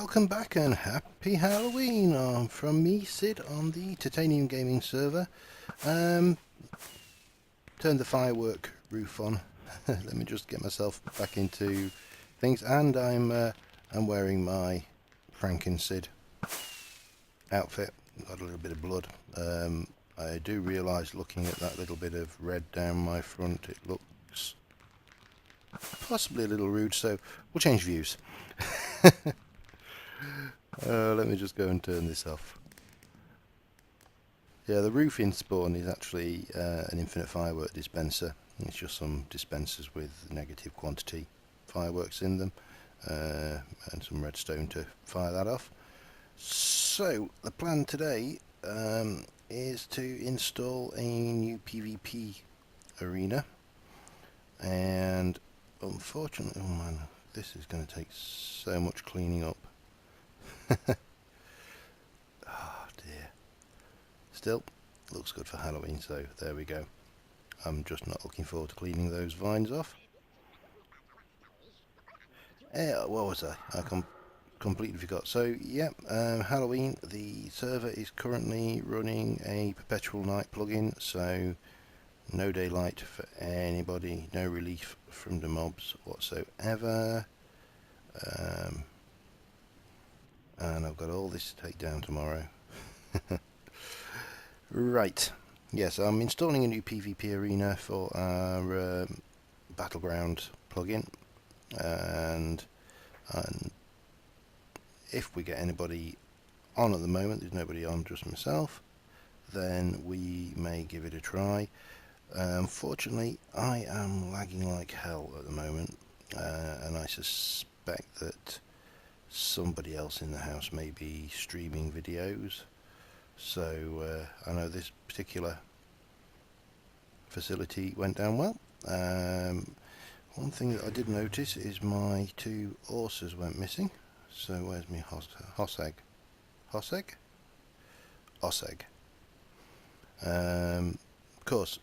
welcome back and happy Halloween from me, Sid, on the Titanium Gaming server. Turned the firework roof on. Let me just get myself back into things, and I'm wearing my Franken Sid outfit. Got a little bit of blood. I do realise, looking at that little bit of red down my front, it looks possibly a little rude, so we'll change views. Let me just go and turn this off. Yeah, the roof in Spawn is actually an infinite firework dispenser. It's just some dispensers with negative quantity fireworks in them and some redstone to fire that off. So the plan today is to install a new PvP arena, and unfortunately, oh man, this is going to take so much cleaning up. Oh dear. Still, looks good for Halloween, so there we go. I'm just not looking forward to cleaning those vines off. What was I completely forgot. So, yeah, Halloween, the server is currently running a perpetual night plugin, so no daylight for anybody, no relief from the mobs whatsoever. And I've got all this to take down tomorrow. Right. Yes, I'm installing a new PvP arena for our Battleground plugin, and if we get anybody on at the moment, there's nobody on, just myself, then we may give it a try. Unfortunately, I am lagging like hell at the moment, and I suspect that somebody else in the house may be streaming videos. So I know this particular facility went down well. One thing that I did notice is my two horses went missing. So where's my Hosseg? Hosseg? Osseg. Of course,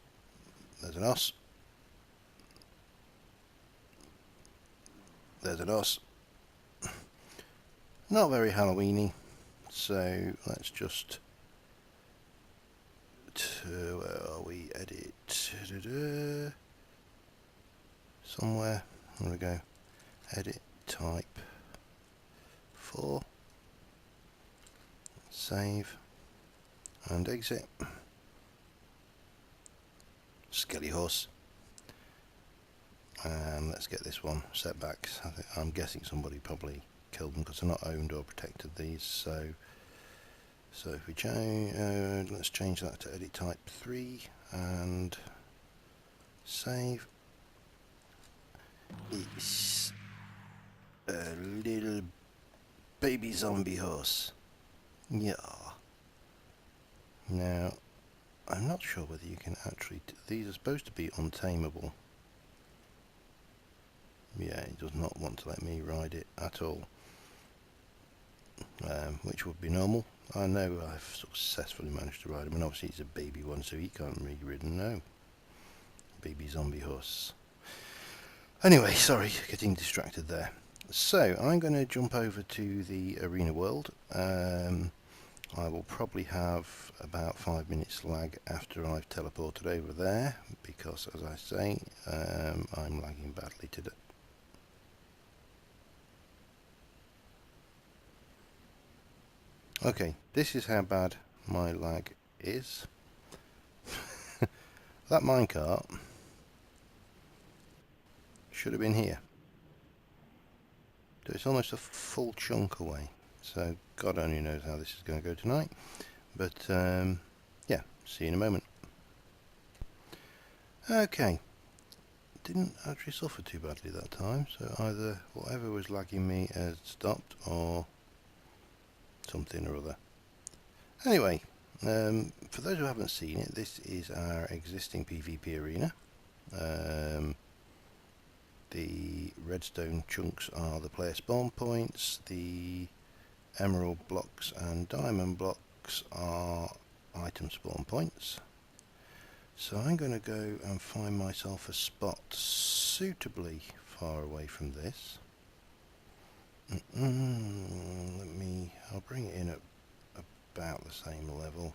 there's an os. There's an os. Not very Halloweeny. So let's just... where are we? Edit. Somewhere. There we go. Edit type 4. Save. And exit. Skelly horse. And let's get this one. Setbacks. I'm guessing somebody probably killed them because they're not owned or protected, these. So if we change, let's change that to edit type 3 and save. It's a little baby zombie horse. Yeah. Now, I'm not sure whether you can actually... these are supposed to be untamable. Yeah, it does not want to let me ride it at all. Which would be normal. I know I've successfully managed to ride him, and obviously he's a baby one, so he can't be ridden now. Baby zombie horse. Anyway, sorry, getting distracted there. So, I'm going to jump over to the arena world. I will probably have about 5 minutes lag after I've teleported over there, because, as I say, I'm lagging badly today. Okay, this is how bad my lag is. That minecart should have been here. So it's almost a full chunk away. So God only knows how this is going to go tonight. But yeah, see you in a moment. Okay, didn't actually suffer too badly that time. So either whatever was lagging me has stopped, or something or other. Anyway, for those who haven't seen it, this is our existing PvP arena. The redstone chunks are the player spawn points, the emerald blocks and diamond blocks are item spawn points. So I'm going to go and find myself a spot suitably far away from this. I'll bring it in at about the same level.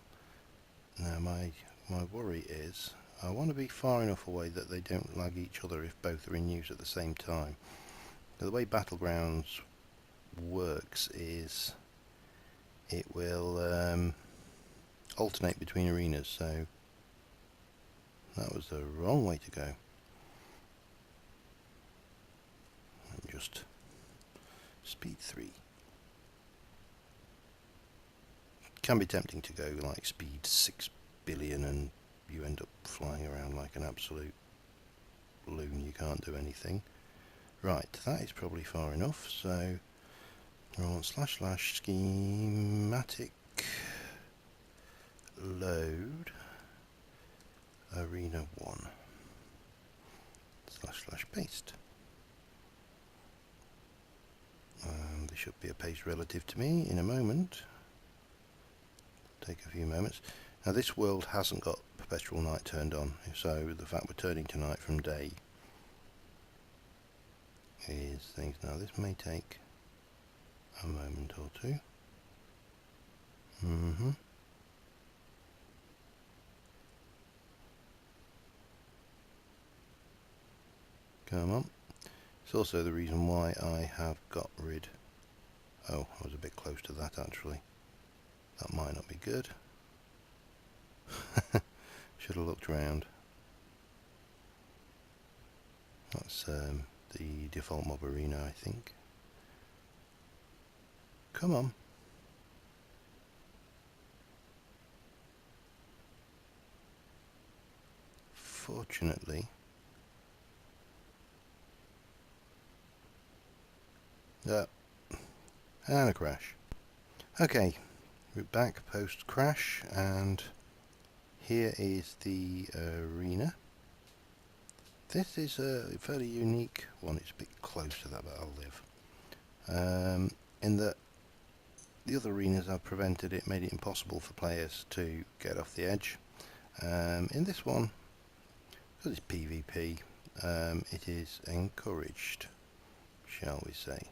Now my worry is I want to be far enough away that they don't lag each other if both are in use at the same time. Now, the way Battlegrounds works is it will alternate between arenas, so that was the wrong way to go. Just speed 3. Can be tempting to go like speed 6 billion and you end up flying around like an absolute loon, you can't do anything. Right, that is probably far enough, so we're on / schematic load arena 1 / paste. There should be a paste relative to me in a moment. Take a few moments. Now this world hasn't got perpetual night turned on, so the fact we're turning to night from day is things. Now this may take a moment or two. Come on. It's also the reason why I have got rid... Oh, I was a bit close to that actually. That might not be good. Should have looked round. That's the default mob arena, I think. Come on. Fortunately... and a crash. Okay, we're back post crash, and here is the arena. This is a fairly unique one. It's a bit close to that, but I'll live. In that the other arenas I've prevented it, made it impossible for players to get off the edge. In this one, because it's PvP, it is encouraged, shall we say.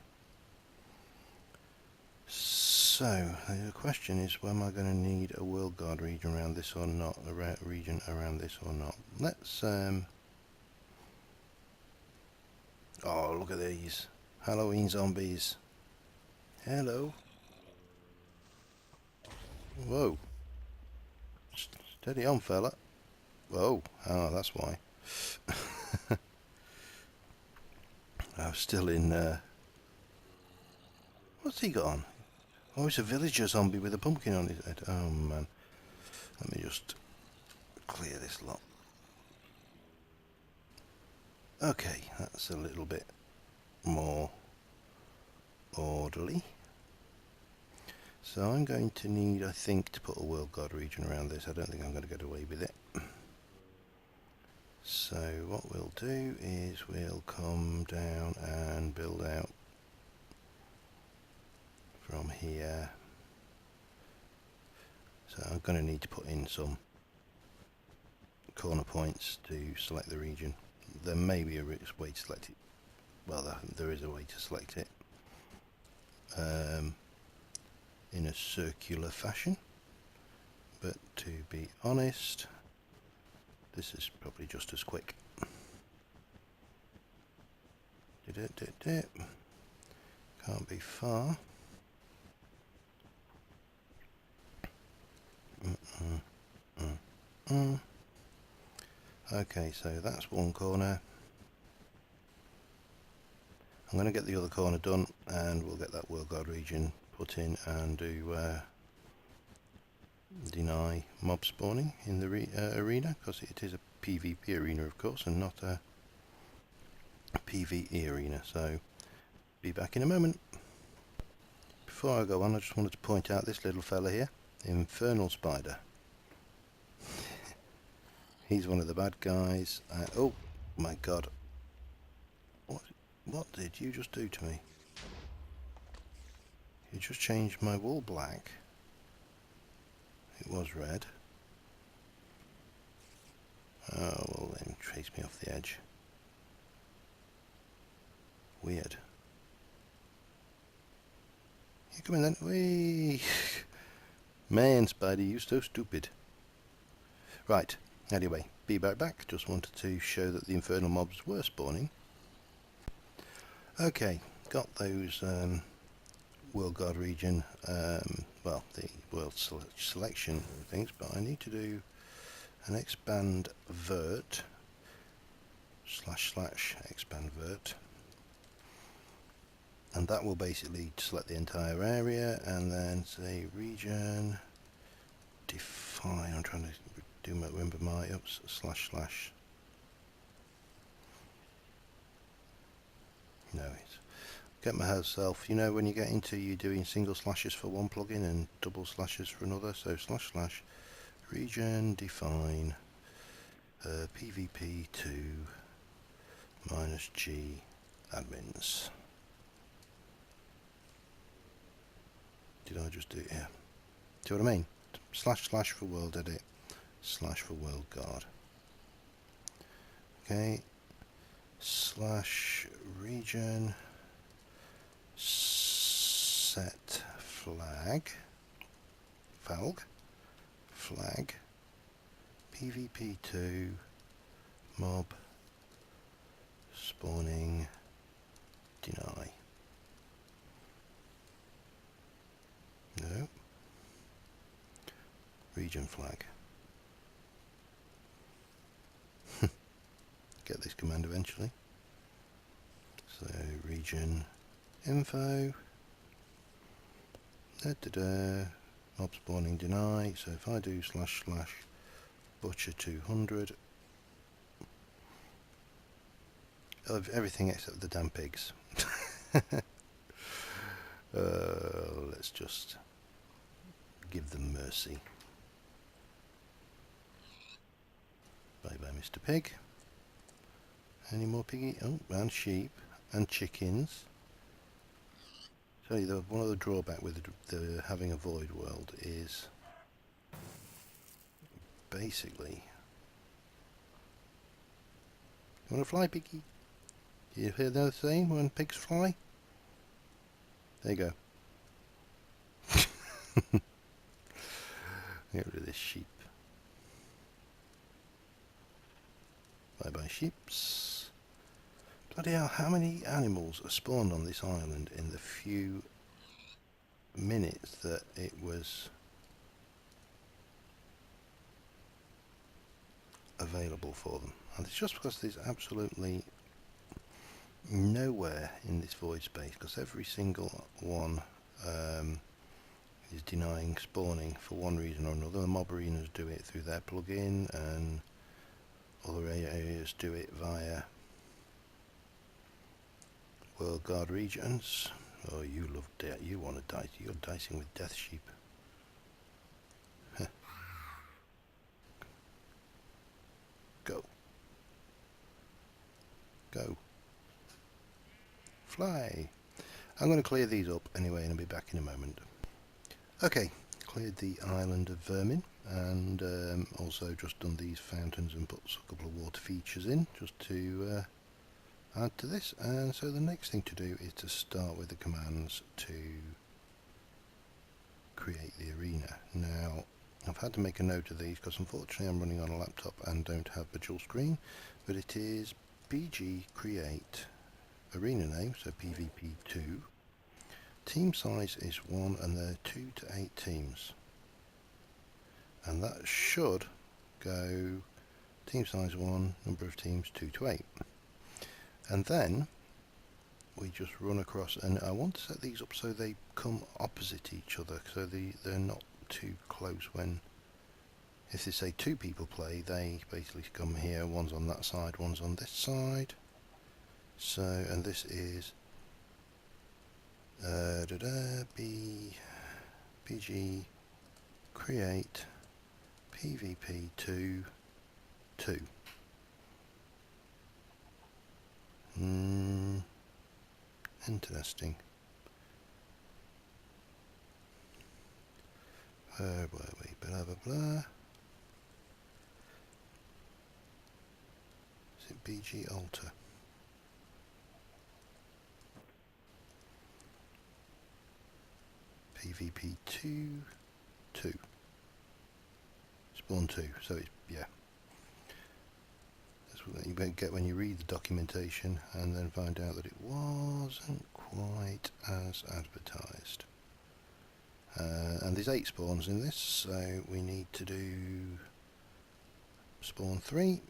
So, the question is, am I going to need a World Guard region around this or not? A region around this or not? Let's, oh, look at these. Halloween zombies. Hello. Whoa. Steady on, fella. Whoa. Oh, that's why. I was still in, what's he got on? Oh, it's a villager zombie with a pumpkin on his head. Oh, man. Let me just clear this lot. Okay, that's a little bit more orderly. So I'm going to need, I think, to put a World Guard region around this. I don't think I'm going to get away with it. So what we'll do is we'll come down and build out from here. So I'm going to need to put in some corner points to select the region. There may be a way to select it. Well, there is a way to select it in a circular fashion, but to be honest, this is probably just as quick. Can't be far. Okay, so that's one corner. I'm going to get the other corner done, and we'll get that World Guard region put in and do deny mob spawning in the arena, because it is a PvP arena, of course, and not a PvE arena. So, be back in a moment. Before I go on, I just wanted to point out this little fella here, Infernal Spider. He's one of the bad guys. Oh my god. What did you just do to me? You just changed my wool black. It was red. Oh, well then, chase me off the edge. Weird. You come in then. Whee! Man, Spidey, you're so stupid. Right, anyway, be right back. Just wanted to show that the infernal mobs were spawning. Okay, got those World Guard region, well, the world selection things, but I need to do an expand vert / expand vert, and that will basically select the entire area and then say region define. I'm trying to remember my oops / no, it's get myself, you know, when you get into you doing single slashes for one plugin and double slashes for another, so / region define pvp2 -g admins. Did I just do it? Yeah. Do you know what I mean? / for world edit / for world guard. Okay. / region set flag pvp2 mob spawning deny. No. Region flag. Get this command eventually. So region info mob spawning deny. So if I do / butcher 200 of everything except the damn pigs. Let's just give them mercy. Bye bye, Mr. Pig. Any more piggy? Oh, and sheep and chickens. Tell you, one of the drawback with the having a void world is basically. You want to fly, piggy? You hear the saying when pigs fly? There you go. Get rid of this sheep. Bye bye sheeps. Bloody hell, how many animals are spawned on this island in the few minutes that it was available for them? And it's just because there's absolutely nowhere in this void space, because every single one is denying spawning for one reason or another. The mob arenas do it through their plugin, and other areas do it via World Guard regions. Oh, you love death. You want to dice. You're dicing with death sheep. Go. Go. Fly. I'm going to clear these up anyway, and I'll be back in a moment. Okay, cleared the island of vermin, and also just done these fountains and put a couple of water features in just to add to this. And so the next thing to do is to start with the commands to create the arena. Now, I've had to make a note of these because unfortunately I'm running on a laptop and don't have a dual screen, but it is bg create arena name, so pvp2. Team size is 1, and they're 2 to 8 teams. And that should go team size 1, number of teams 2 to 8. And then we just run across, and I want to set these up so they come opposite each other, so they're not too close. When, if they say 2 people play, they basically come here, one's on that side, one's on this side. So, and this is bg create pvp2 2. Interesting. Where were we? Blah blah blah. Is it bg alter? PvP 2, 2. Spawn 2, so it's, yeah. That's what you get when you read the documentation and then find out that it wasn't quite as advertised. And there's 8 spawns in this, so we need to do spawn 3,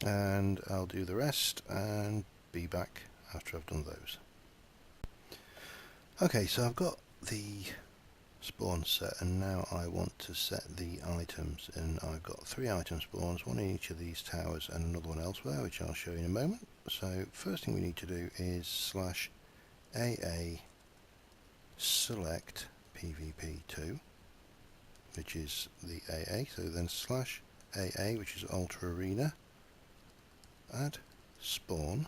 and I'll do the rest and be back after I've done those. Okay, so I've got the spawn set, and now I want to set the items, and I've got 3 item spawns, one in each of these towers and another one elsewhere, which I'll show you in a moment. So first thing we need to do is /AA select PvP2, which is the AA, so then /AA, which is Ultra Arena, add spawn,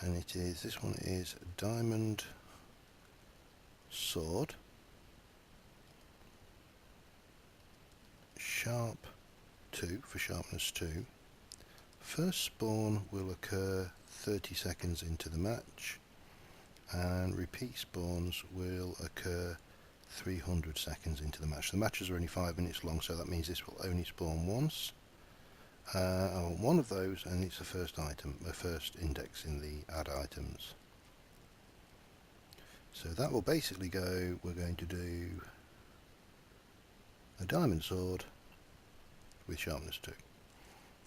and it is, this one is Diamond Sword, Sharp 2 for sharpness 2. First spawn will occur 30 seconds into the match, and repeat spawns will occur 300 seconds into the match. The matches are only 5 minutes long, so that means this will only spawn once. I want one of those, and it's the first item, the first index in the add items. So that will basically go, we're going to do a diamond sword with sharpness 2.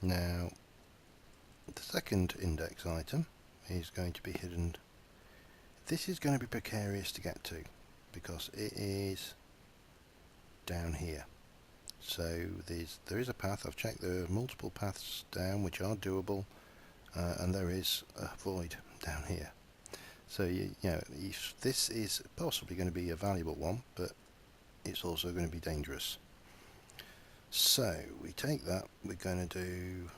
Now, the second index item is going to be hidden. This is going to be precarious to get to because it is down here. So there is a path. I've checked, there are multiple paths down which are doable, and there is a void down here. So you know, this is possibly going to be a valuable one, but it's also going to be dangerous. So we take that, we're going to do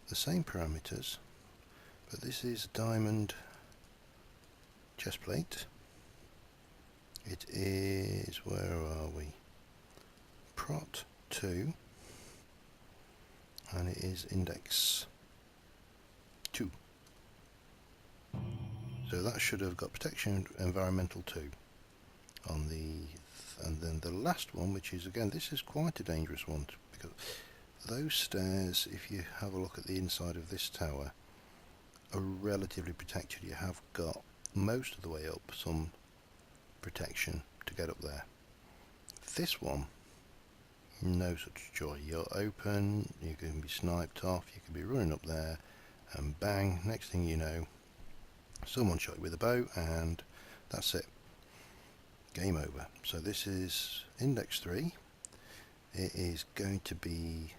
the same parameters, but this is diamond chest plate. It is, where are we? Prot 2, and it is index 2. So that should have got protection environmental 2 on the, and then the last one, which is, again, this is quite a dangerous one because those stairs, if you have a look at the inside of this tower, are relatively protected. You have got most of the way up some protection to get up there. This one, no such joy. You're open, you can be sniped off, you can be running up there, and bang, next thing you know, someone shot you with a bow, and that's it. Game over. So this is index 3. It is going to be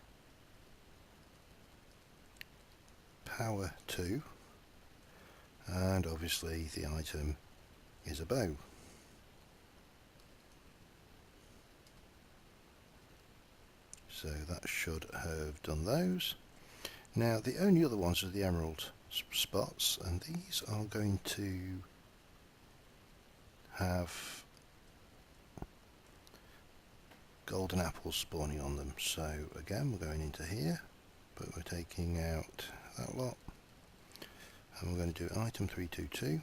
power 2, and obviously the item is a bow. So that should have done those. Now the only other ones are the emerald spots, and these are going to have golden apples spawning on them. So again, we're going into here, but we're taking out that lot, and we're going to do item 322.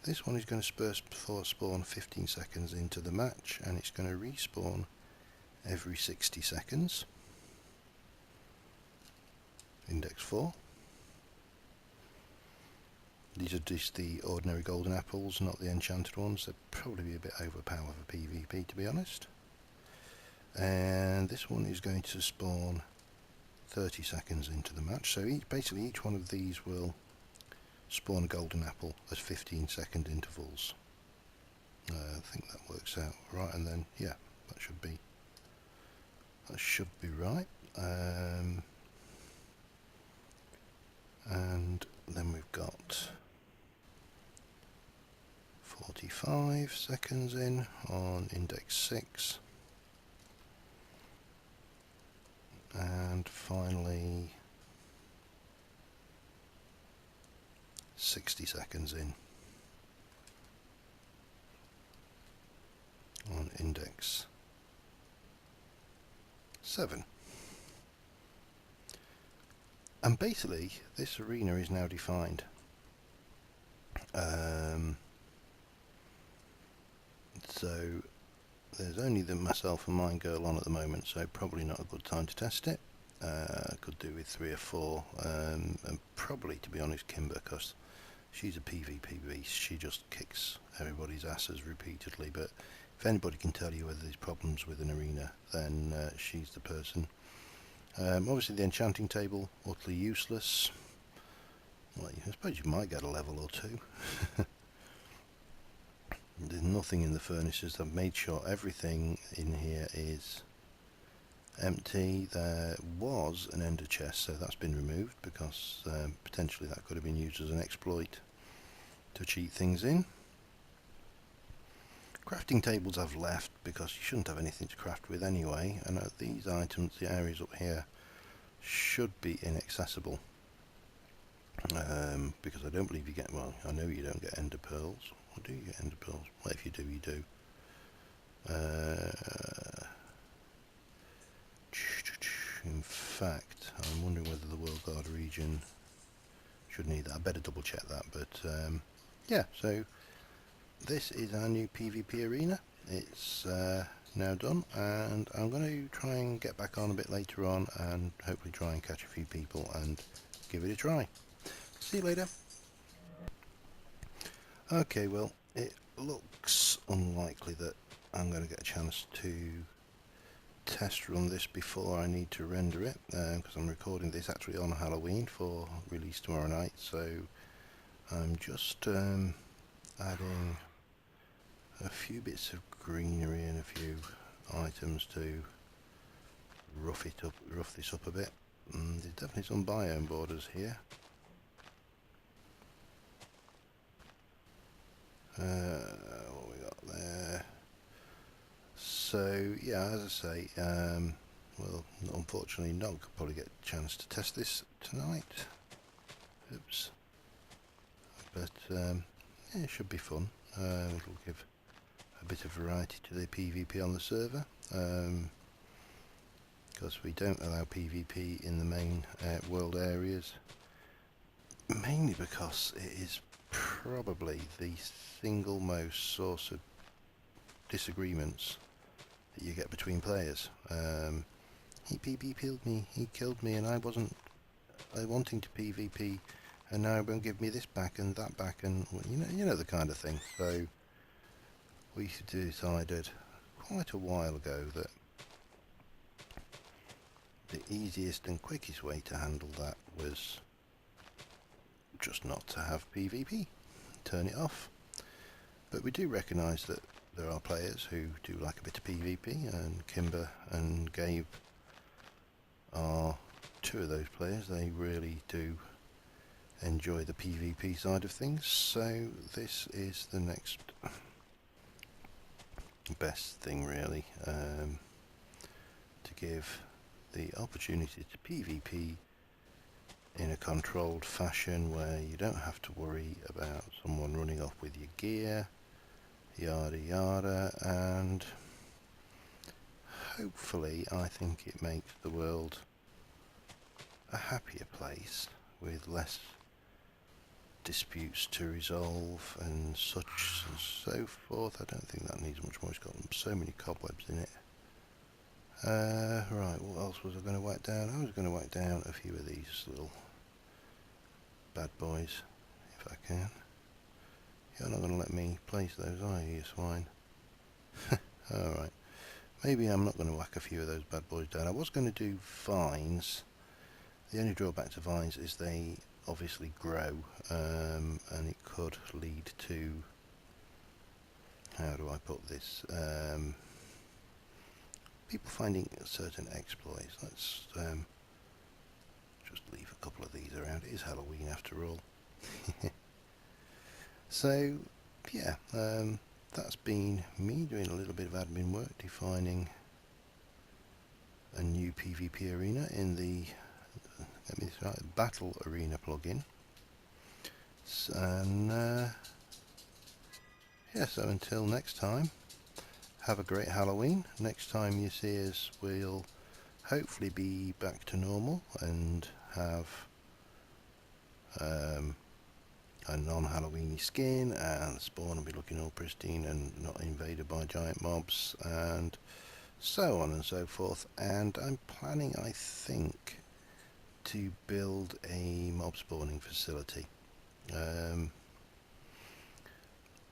This one is going to spawn 15 seconds into the match, and it's going to respawn every 60 seconds. Index 4. These are just the ordinary golden apples, not the enchanted ones. They'd probably be a bit overpowered for PvP, to be honest. And this one is going to spawn 30 seconds into the match. So basically each one of these will spawn a golden apple at 15-second intervals. I think that works out right, and then yeah, that should be right. And then we've got 45 seconds in on index 6, and finally 60 seconds in on index 7. And basically this arena is now defined. Um, so there's only myself and my girl on at the moment, so probably not a good time to test it. Could do with 3 or 4, and probably, to be honest, Kimber, because she's a PvP beast. She just kicks everybody's asses repeatedly, but if anybody can tell you whether there's problems with an arena, then she's the person. Obviously the enchanting table, utterly useless. Well, I suppose you might get a level or 2. There's nothing in the furnaces. I've made sure everything in here is empty. There was an ender chest, so that's been removed because potentially that could have been used as an exploit to cheat things in. Crafting tables I've left because you shouldn't have anything to craft with anyway, and these items, the areas up here, should be inaccessible. Because I don't believe you get, well, I know you don't get ender pearls. Or do you get ender pearls? Well, if you do, you do. In fact, I'm wondering whether the World Guard region should need that. I better double check that, but yeah, so this is our new PvP arena. It's now done, and I'm going to try and get back on a bit later on and hopefully try and catch a few people and give it a try. See you later. Okay, well, it looks unlikely that I'm going to get a chance to test run this before I need to render it, because I'm recording this actually on Halloween for release tomorrow night, so I'm just adding a few bits of greenery and a few items to rough this up a bit. There's definitely some biome borders here. What we got there? So yeah, as I say, well, unfortunately not probably get a chance to test this tonight. Oops. But yeah, it should be fun. It'll give a bit of variety to the PvP on the server, because we don't allow PvP in the main world areas, mainly because it is probably the single most source of disagreements that you get between players. He killed me, and I wasn't wanting to PvP, and now it won't give me this back and that back, and you know the kind of thing. So we decided quite a while ago that the easiest and quickest way to handle that was just not to have PvP, turn it off. But we do recognise that there are players who do like a bit of PvP, and Kimber and Gabe are 2 of those players. They really do enjoy the PvP side of things, so this is the next best thing really, to give the opportunity to PvP in a controlled fashion where you don't have to worry about someone running off with your gear, yada yada, and hopefully I think it makes the world a happier place with less disputes to resolve and such and so forth. I don't think that needs much more. It's got so many cobwebs in it. Right, what else was I going to whack down? I was going to whack down a few of these little bad boys, if I can. You're not going to let me place those, are you, you swine? Alright. Maybe I'm not going to whack a few of those bad boys down. I was going to do vines. The only drawback to vines is they obviously grow, and it could lead to, how do I put this, people finding certain exploits. Let's just leave a couple of these around. It is Halloween after all. So yeah, that's been me doing a little bit of admin work, defining a new PvP arena in the BattleArena plugin. And yeah, so until next time, have a great Halloween. Next time you see us, we'll hopefully be back to normal and have a non-Halloweeny skin, and the spawn will be looking all pristine and not invaded by giant mobs, and so on and so forth. And I'm planning, I think, to build a mob spawning facility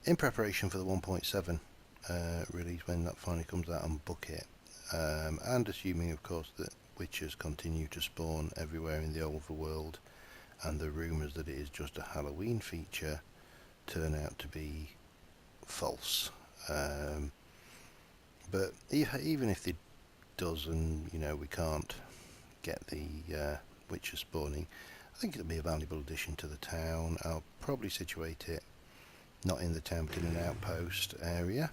in preparation for the 1.7 release when that finally comes out on Bucket, and assuming of course that witches continue to spawn everywhere in the overworld and the rumours that it is just a Halloween feature turn out to be false. But even if it does, and we can't get the witches spawning, I think it'll be a valuable addition to the town. I'll probably situate it not in the town but in an outpost area.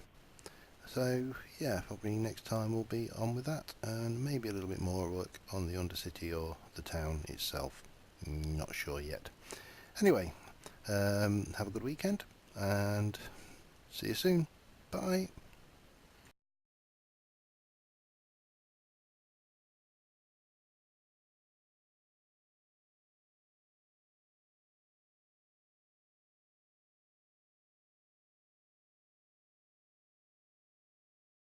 So yeah, probably next time we'll be on with that, and maybe a little bit more work on the Undercity or the town itself. Not sure yet. Anyway, have a good weekend and see you soon. Bye.